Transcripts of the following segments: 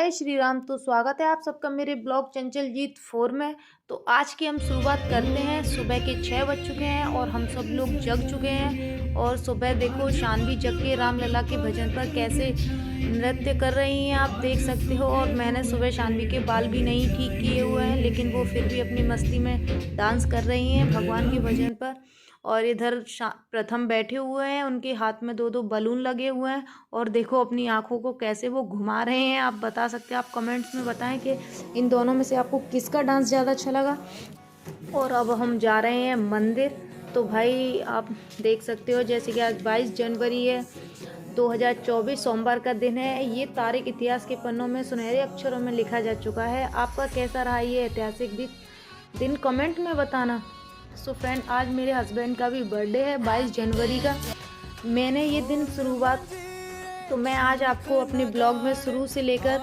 जय श्री राम। तो स्वागत है आप सबका मेरे ब्लॉग चंचल जीत 4 में। तो आज की हम शुरुआत करते हैं। सुबह के 6 बज चुके हैं और हम सब लोग जग चुके हैं। और सुबह देखो शानवी जग के रामलला के भजन पर कैसे नृत्य कर रही हैं, आप देख सकते हो। और मैंने सुबह शानवी के बाल भी नहीं ठीक किए हुए हैं, लेकिन वो फिर भी अपनी मस्ती में डांस कर रही हैं भगवान के भजन पर। और इधर प्रथम बैठे हुए हैं, उनके हाथ में 2-2 बलून लगे हुए हैं। और देखो अपनी आंखों को कैसे वो घुमा रहे हैं। आप बता सकते हैं, आप कमेंट्स में बताएं कि इन दोनों में से आपको किसका डांस ज़्यादा अच्छा लगा। और अब हम जा रहे हैं मंदिर। तो भाई आप देख सकते हो जैसे कि आज 22 जनवरी है, 2024 सोमवार का दिन है। ये तारीख इतिहास के पन्नों में सुनहरे अक्षरों में लिखा जा चुका है। आपका कैसा रहा ये ऐतिहासिक दिन कमेंट में बताना। सो फ्रेंड, आज मेरे हस्बैंड का भी बर्थडे है 22 जनवरी का। मैंने ये दिन शुरुआत तो मैं आज आपको अपने ब्लॉग में शुरू से लेकर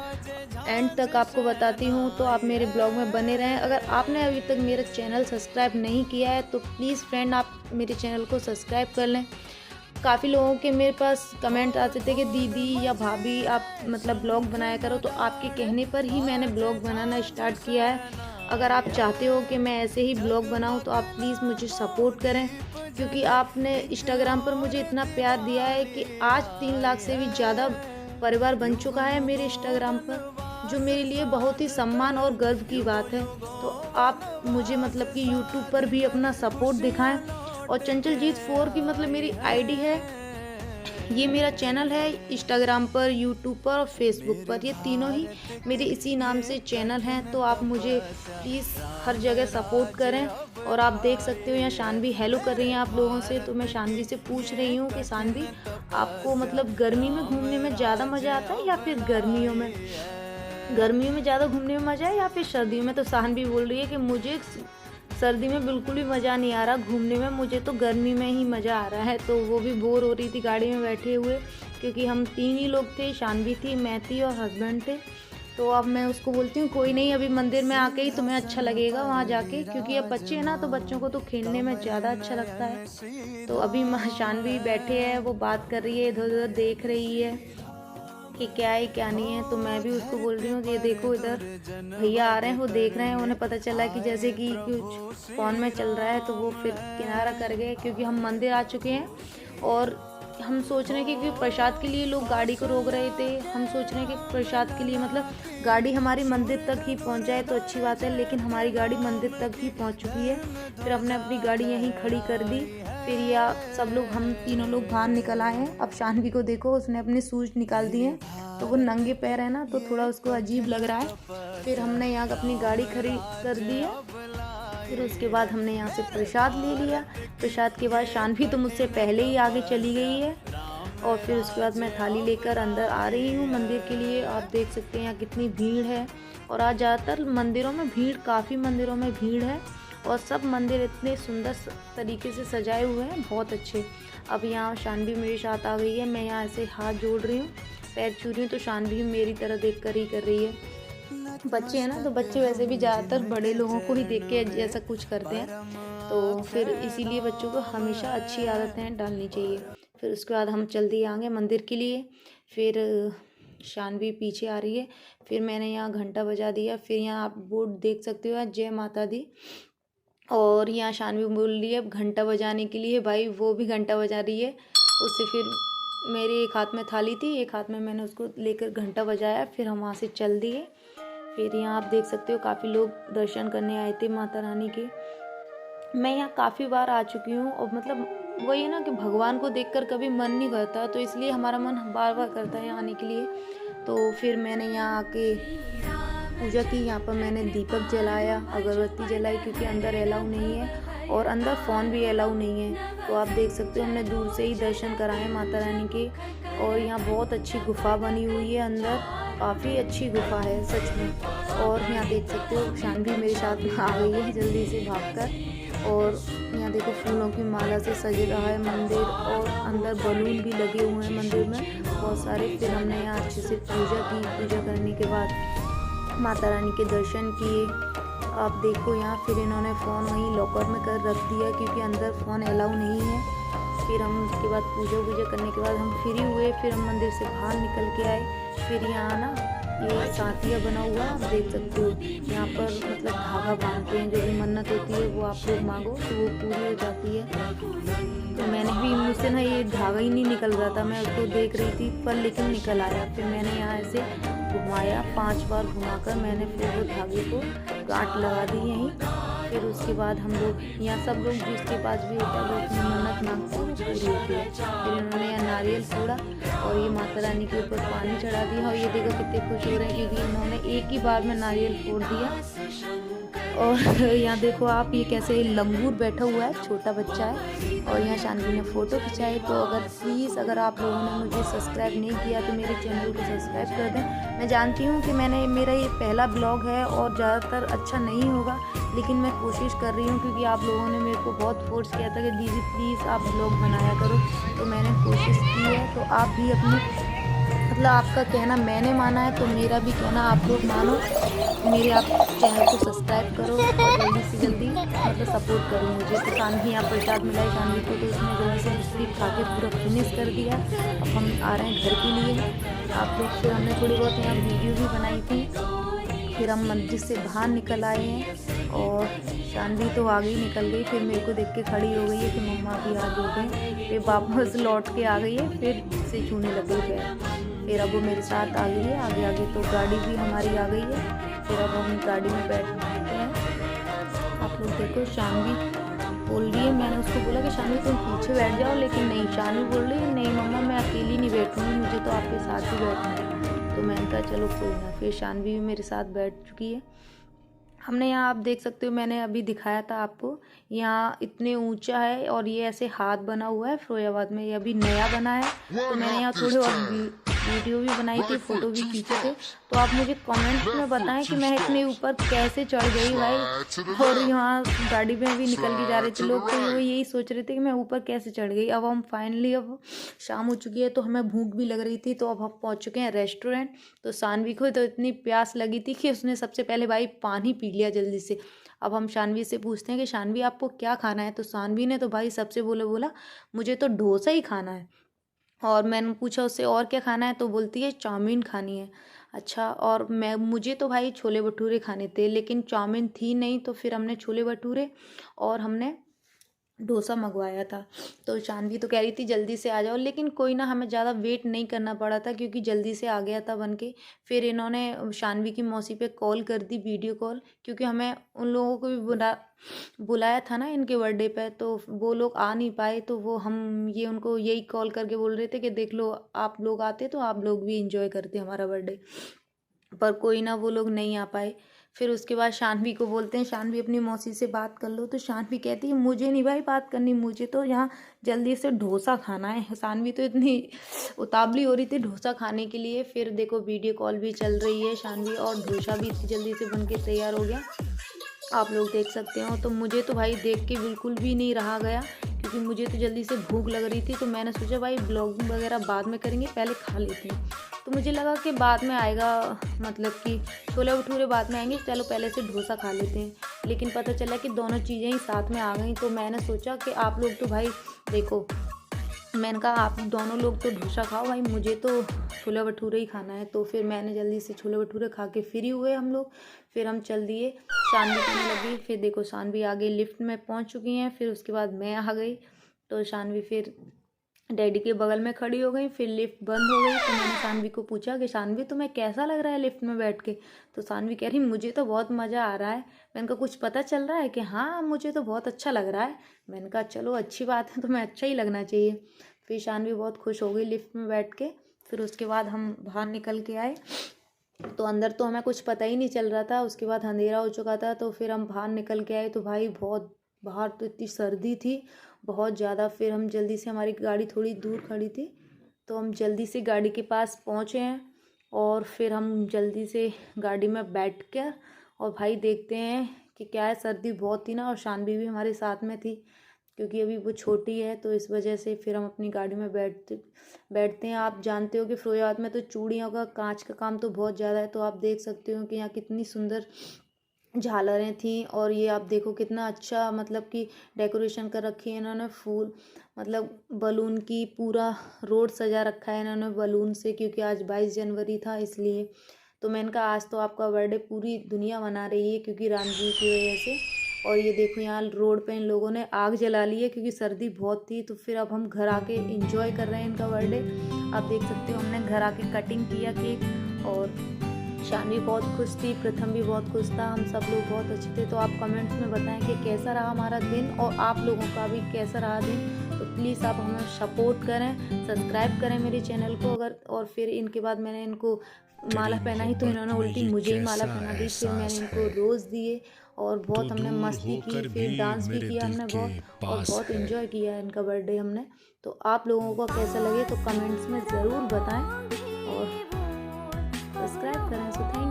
एंड तक आपको बताती हूँ, तो आप मेरे ब्लॉग में बने रहें। अगर आपने अभी तक मेरा चैनल सब्सक्राइब नहीं किया है तो प्लीज़ फ्रेंड आप मेरे चैनल को सब्सक्राइब कर लें। काफ़ी लोगों के मेरे पास कमेंट आते थे कि दीदी या भाभी आप मतलब ब्लॉग बनाया करो, तो आपके कहने पर ही मैंने ब्लॉग बनाना स्टार्ट किया है। अगर आप चाहते हो कि मैं ऐसे ही ब्लॉग बनाऊं तो आप प्लीज़ मुझे सपोर्ट करें, क्योंकि आपने इंस्टाग्राम पर मुझे इतना प्यार दिया है कि आज 3 लाख से भी ज़्यादा परिवार बन चुका है मेरे इंस्टाग्राम पर, जो मेरे लिए बहुत ही सम्मान और गर्व की बात है। तो आप मुझे मतलब कि यूट्यूब पर भी अपना सपोर्ट दिखाएं। और चंचल जीत 4 की मतलब मेरी आईडी है, ये मेरा चैनल है इंस्टाग्राम पर, यूट्यूब पर और फेसबुक पर। ये तीनों ही मेरे इसी नाम से चैनल हैं। तो आप मुझे प्लीज़ हर जगह सपोर्ट करें। और आप देख सकते हो यहाँ शानवी हेलो कर रही हैं आप लोगों से। तो मैं शानवी से पूछ रही हूँ कि शानवी आपको मतलब गर्मी में घूमने में ज़्यादा मज़ा आता है या फिर गर्मियों में ज़्यादा घूमने में मज़ा है या फिर सर्दियों में। तो शानवी बोल रही है कि मुझे सर्दी में बिल्कुल भी मज़ा नहीं आ रहा घूमने में, मुझे तो गर्मी में ही मज़ा आ रहा है। तो वो भी बोर हो रही थी गाड़ी में बैठे हुए, क्योंकि हम 3 ही लोग थे, शानवी थी, मैं थी और हस्बैंड थे। तो अब मैं उसको बोलती हूँ कोई नहीं, अभी मंदिर में आके ही तुम्हें अच्छा लगेगा वहाँ जाके, क्योंकि अब बच्चे हैं ना, तो बच्चों को तो खेलने में ज़्यादा अच्छा लगता है। तो अभी शानवी बैठे हैं, वो बात कर रही है, इधर उधर देख रही है कि क्या है क्या नहीं है। तो मैं भी उसको बोल रही हूँ कि ये देखो इधर भैया आ रहे हैं, वो देख रहे हैं। उन्हें पता चला कि जैसे कि कुछ फ़ोन में चल रहा है, तो वो फिर किनारा कर गए, क्योंकि हम मंदिर आ चुके हैं। और हम सोच रहे हैं कि प्रसाद के लिए लोग गाड़ी को रोक रहे थे। हम सोच रहे हैं कि प्रसाद के लिए मतलब गाड़ी हमारी मंदिर तक ही पहुंच जाए तो अच्छी बात है, लेकिन हमारी गाड़ी मंदिर तक ही पहुंच चुकी है। फिर हमने अपनी गाड़ी यहीं खड़ी कर दी। फिर या सब लोग, हम तीनों लोग बाहर निकल आए हैं। अब शानवी को देखो, उसने अपने शूज़ निकाल दिए हैं, तो वो नंगे पैर है ना, तो थोड़ा उसको अजीब लग रहा है। फिर हमने यहाँ अपनी गाड़ी खड़ी कर दी है। फिर उसके बाद हमने यहाँ से प्रसाद ले लिया। प्रसाद के बाद शानवी तो मुझसे पहले ही आगे चली गई है। और फिर उसके बाद मैं थाली लेकर अंदर आ रही हूँ मंदिर के लिए। आप देख सकते हैं यहाँ कितनी भीड़ है। और आज ज़्यादातर मंदिरों में भीड़, काफ़ी मंदिरों में भीड़ है। और सब मंदिर इतने सुंदर तरीके से सजाए हुए हैं, बहुत अच्छे। अब यहाँ शानवी मेरे साथ आ गई है। मैं यहाँ ऐसे हाथ जोड़ रही हूँ, पैर छू रही हूँ, तो शानवी मेरी तरह देख कर ही कर रही है। बच्चे हैं ना, तो बच्चे वैसे भी ज़्यादातर बड़े लोगों को ही देख के जैसा कुछ करते हैं, तो फिर इसीलिए बच्चों को हमेशा अच्छी आदतें डालनी चाहिए। फिर उसके बाद हम चल दिए आगे मंदिर के लिए। फिर शानवी पीछे आ रही है। फिर मैंने यहाँ घंटा बजा दिया। फिर यहाँ आप बोर्ड देख सकते हो, जय माता दी। और यहाँ शानवी बोल रही है घंटा बजाने के लिए, भाई वो भी घंटा बजा रही है। उससे फिर मेरे एक हाथ में थाली थी, एक हाथ में मैंने उसको लेकर घंटा बजाया। फिर हम वहाँ से चल दिए। फिर यहाँ आप देख सकते हो काफ़ी लोग दर्शन करने आए थे माता रानी के। मैं यहाँ काफ़ी बार आ चुकी हूँ, और मतलब वही है ना कि भगवान को देखकर कभी मन नहीं करता, तो इसलिए हमारा मन बार बार करता है आने के लिए। तो फिर मैंने यहाँ आके पूजा की। यहाँ पर मैंने दीपक जलाया, अगरबत्ती जलाई, क्योंकि अंदर अलाउ नहीं है और अंदर फ़ोन भी अलाउ नहीं है। तो आप देख सकते हो हमने दूर से ही दर्शन कराए माता रानी के। और यहाँ बहुत अच्छी गुफा बनी हुई है, अंदर काफ़ी अच्छी गुफा है सच में। और यहाँ देख सकते हो शानवी मेरे साथ आ गई है जल्दी से भागकर। और यहाँ देखो फूलों की माला से सज रहा है मंदिर, और अंदर बलून भी लगे हुए हैं मंदिर में बहुत सारे। फिर हमने यहाँ अच्छे से पूजा की। पूजा करने के बाद माता रानी के दर्शन किए। आप देखो यहाँ फिर इन्होंने फ़ोन वहीं लॉकर में कर रख दिया, क्योंकि अंदर फ़ोन अलाउ नहीं है। फिर हम उसके बाद पूजा करने के बाद हम फ्री हुए। फिर हम मंदिर से बाहर निकल के आए। फिर यहाँ ना ये साथिया बना हुआ है, आप देख सकते हो। यहाँ पर मतलब धागा बांधते हैं, जो भी मन्नत होती है वो आप लोग मांगो तो वो पूरी हो जाती है। तो मैंने भी, मुझसे ना ये धागा ही नहीं निकल रहा था, मैं उसको देख रही थी पर लेकिन निकल आया। फिर मैंने यहाँ ऐसे घुमाया, 5 बार घुमाकर मैंने फिर वो धागे को गांठ लगा दी यहीं। फिर उसके बाद हम लोग यहाँ सब लोग जिसके पास भी होता है वो अपनी मन्नत मांगते हैं, वो पूरी होती है। फिर इन्होंने यहाँ नारियल फोड़ा और ये माता रानी के ऊपर पानी चढ़ा दिया। और ये देखो कितने खुश हो रहे हैं क्योंकि इन्होंने एक ही बार में नारियल फोड़ दिया। और यहाँ देखो आप, ये कैसे लंगूर बैठा हुआ है, छोटा बच्चा है। और यहाँ शानवी ने फ़ोटो खिंचाई। तो अगर प्लीज़ अगर आप लोगों ने मुझे सब्सक्राइब नहीं किया तो मेरे चैनल को सब्सक्राइब कर दें। मैं जानती हूँ कि मेरा ये पहला ब्लॉग है और ज़्यादातर अच्छा नहीं होगा, लेकिन मैं कोशिश कर रही हूँ क्योंकि आप लोगों ने मेरे को बहुत फोर्स किया था कि दीदी प्लीज़ आप ब्लॉग बनाया करो। तो मैंने कोशिश की है। तो आप भी अपनी मतलब आपका कहना मैंने माना है तो मेरा भी कहना आप लोग मानो। मेरे आप चैनल को सब्सक्राइब करो और जल्दी से जल्दी मतलब सपोर्ट करो मुझे। तो शानवी यहाँ प्रसाद मिलाई शानवी को, तो उसने जल्दी से बिस्किट खा के पूरा फिनिश कर दिया। अब हम आ रहे हैं घर के लिए। आप लोग फिर हमने थोड़ी बहुत यहाँ वीडियो भी बनाई थी। फिर हम मंदिर से बाहर निकल आए हैं और शानवी तो आगे ही निकल गई। फिर मेरे को देख के खड़ी हो गई है कि मम्मा भी आ गई। फिर वापस लौट के आ गई है, फिर से छूने लग गई पैर। फिर अब वो मेरे साथ आ गई है आगे आगे। तो गाड़ी भी हमारी आ गई है। फिर अब हम गाड़ी में बैठते हैं। आप लोग देखो शानवी बोल रही है, मैंने उसको बोला कि शानवी तुम पीछे बैठ जाओ, लेकिन नहीं, शानवी बोल रही है नहीं मम्मा मैं अकेली नहीं बैठूँगी, मुझे तो आपके साथ ही बैठना है। तो मैंने कहा चलो कोई ना। फिर शानवी भी मेरे साथ बैठ चुकी है। हमने यहाँ आप देख सकते हो, मैंने अभी दिखाया था आपको, यहाँ इतने ऊंचा है और ये ऐसे हाथ बना हुआ है फिरोजाबाद में, ये अभी नया बना है। तो मैंने यहाँ थोड़े और वीडियो भी बनाई थी, फ़ोटो भी खींचे थे। तो आप मुझे कमेंट में बताएं कि मैं इतने ऊपर कैसे चढ़ गई भाई। और यहाँ गाड़ी में भी निकल के जा रहे थे लोग, तो वो यही सोच रहे थे कि मैं ऊपर कैसे चढ़ गई। अब हम फाइनली, अब शाम हो चुकी है तो हमें भूख भी लग रही थी, तो अब हम पहुँच चुके हैं रेस्टोरेंट। तो शानवी को तो इतनी प्यास लगी थी कि उसने सबसे पहले भाई पानी पी लिया जल्दी से। अब हम शानवी से पूछते हैं कि शानवी आपको क्या खाना है। तो शानवी ने तो भाई सबसे बोला मुझे तो डोसा ही खाना है। और मैंने पूछा उससे और क्या खाना है, तो बोलती है चाउमीन खानी है। अच्छा, और मुझे तो भाई छोले भटूरे खाने थे, लेकिन चाउमीन थी नहीं, तो फिर हमने छोले भटूरे और हमने डोसा मंगवाया था। तो शानवी तो कह रही थी जल्दी से आ जाओ, लेकिन कोई ना, हमें ज़्यादा वेट नहीं करना पड़ा था क्योंकि जल्दी से आ गया था बन के। फिर इन्होंने शानवी की मौसी पे कॉल कर दी, वीडियो कॉल, क्योंकि हमें उन लोगों को भी बुलाया था ना इनके बर्थडे पे, तो वो लोग आ नहीं पाए। तो वो हम ये उनको यही कॉल करके बोल रहे थे कि देख लो आप लोग आते तो आप लोग भी इंजॉय करते हमारा बर्थडे, पर कोई ना, वो लोग नहीं आ पाए। फिर उसके बाद शानवी को बोलते हैं शानवी अपनी मौसी से बात कर लो। तो शानवी कहती है मुझे नहीं भाई बात करनी, मुझे तो यहाँ जल्दी से डोसा खाना है। शानवी तो इतनी उतावली हो रही थी डोसा खाने के लिए। फिर देखो वीडियो कॉल भी चल रही है शानवी, और डोसा भी इतनी जल्दी से बन के तैयार हो गया, आप लोग देख सकते हो। तो मुझे तो भाई देख के बिल्कुल भी नहीं रहा गया क्योंकि मुझे तो जल्दी से भूख लग रही थी। तो मैंने सोचा भाई ब्लॉगिंग वगैरह बाद में करेंगे, पहले खा लेते हैं। तो मुझे लगा कि बाद में आएगा, मतलब कि छोले भटूरे बाद में आएंगे, चलो पहले से डोसा खा लेते हैं। लेकिन पता चला कि दोनों चीज़ें ही साथ में आ गई। तो मैंने सोचा कि आप लोग तो भाई देखो, मैंने कहा आप दोनों लोग तो डोसा खाओ भाई, मुझे तो छोले भटूरे ही खाना है। तो फिर मैंने जल्दी से छोले भटूरे खा के फ्री हुए हम लोग। फिर हम चल दिए, शानवी करने लगी। फिर देखो शानवी आगे लिफ्ट में पहुंच चुकी हैं। फिर उसके बाद मैं आ गई, तो शानवी फिर डैडी के बगल में खड़ी हो गई। फिर लिफ्ट बंद हो गई। तो मैंने शानवी को पूछा कि शानवी तुम्हें कैसा लग रहा है लिफ्ट में बैठ के। तो शानवी कह रही मुझे तो बहुत मज़ा आ रहा है। मैंने कहा कुछ पता चल रहा है कि हाँ मुझे तो बहुत अच्छा लग रहा है। मैंने कहा चलो अच्छी बात है, तुम्हें अच्छा ही लगना चाहिए। फिर शानवी बहुत खुश हो गई लिफ्ट में बैठ के। फिर उसके बाद हम बाहर निकल के आए, तो अंदर तो हमें कुछ पता ही नहीं चल रहा था। उसके बाद अंधेरा हो चुका था, तो फिर हम बाहर निकल के आए। तो भाई बहुत बाहर तो इतनी सर्दी थी बहुत ज़्यादा। फिर हम जल्दी से, हमारी गाड़ी थोड़ी दूर खड़ी थी, तो हम जल्दी से गाड़ी के पास पहुँचे हैं। और फिर हम जल्दी से गाड़ी में बैठ कर, और भाई देखते हैं कि क्या है, सर्दी बहुत थी ना, और शानवी भी हमारे साथ में थी क्योंकि अभी वो छोटी है, तो इस वजह से फिर हम अपनी गाड़ी में बैठते हैं। आप जानते हो कि फिरोजाबाद में तो चूड़ियों का, कांच का काम तो बहुत ज़्यादा है। तो आप देख सकते हो कि यहाँ कितनी सुंदर झालरें थी। और ये आप देखो कितना अच्छा, मतलब कि डेकोरेशन कर रखी है इन्होंने, फूल मतलब बलून की, पूरा रोड सजा रखा है इन्होंने बलून से, क्योंकि आज 22 जनवरी था इसलिए। तो मैंने कहा आज तो आपका बर्थडे पूरी दुनिया मना रही है क्योंकि रामजी की वजह से। और ये देखो यहाँ रोड पे इन लोगों ने आग जला ली है क्योंकि सर्दी बहुत थी। तो फिर अब हम घर आके इंजॉय कर रहे हैं इनका बर्थडे। आप देख सकते हो हमने घर आके कटिंग किया केक, और शानवी बहुत खुश थी, प्रथम भी बहुत खुश था, हम सब लोग बहुत अच्छे थे। तो आप कमेंट्स में बताएं कि कैसा रहा हमारा दिन और आप लोगों का भी कैसा रहा दिन। तो प्लीज़ आप हमें सपोर्ट करें, सब्सक्राइब करें मेरे चैनल को अगर। और फिर इनके बाद मैंने इनको माला तेरी पहनाई तो इन्होंने मोहब्बत में उल्टी ये मुझे ही माला कैसा पहना दी। फिर मैंने एहसास इनको है, रोज़ दिए और तू बहुत हमने दूर मस्ती की, होकर भी फिर डांस भी मेरे किया दिल हमने के बहुत, और पास बहुत है। इन्जॉय किया इनका बर्थडे हमने। तो आप लोगों को कैसा लगे तो कमेंट्स में ज़रूर बताएं और सब्सक्राइब करें। So thank